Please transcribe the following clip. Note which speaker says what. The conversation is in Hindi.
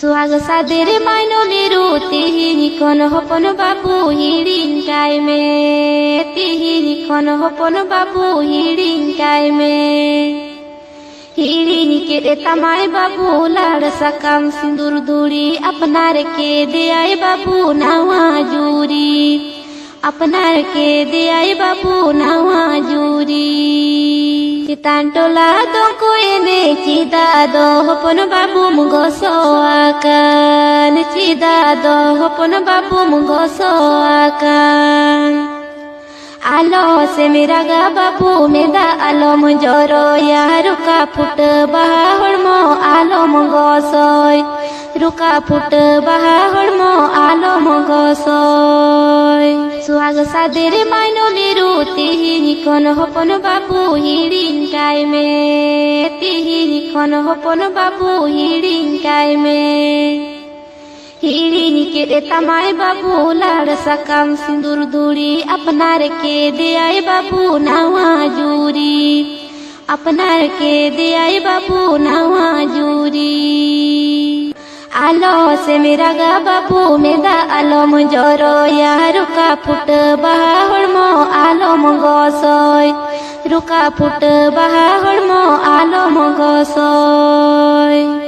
Speaker 1: सुहाग सादेर माइनोली तिहिरी कन हपन बाबू हिडिंकाय में तिहिरी कन हपन बाबू हिडिंकाय में हिडिनी के रे तमाय बाबू लाड़ सकाम सिंदूर दूरी अपनार के दे आए बाबू नावा जूरी अपनार के दे आए बाबू नावा जूरी चितान टोला दो कोएने चिदा दो हपन बाबू मुगो सोआकान चिदा दो हपन बाबू मुगो सोआकान आलो से मेरा गा बाबू मेदा आलो मुजोरो यार रुका फुट बाहर मो आलो मुगो सोय रुका फुट बाहर मो आलो मुगो सोय सुहाग सादेर माइनोली तिहिरी कन हपन बाबू हिडिंकाय में तिहिरी कन हपन बाबू हिडिंकाय में हिडिनी के रे तमाय बाबू लाड़ सकाम सिंदूर दूरी अपनार के दे आए बाबू नावा जूरी अपनार के दे आए बाबू नावा जूरी आलो से मेरा गा बाबू मेदा आलो मुजोरो यार रुका फुट बाहर मो आलो मुगो सोय रुका फुट बाहर मो आलो मुगो सोय।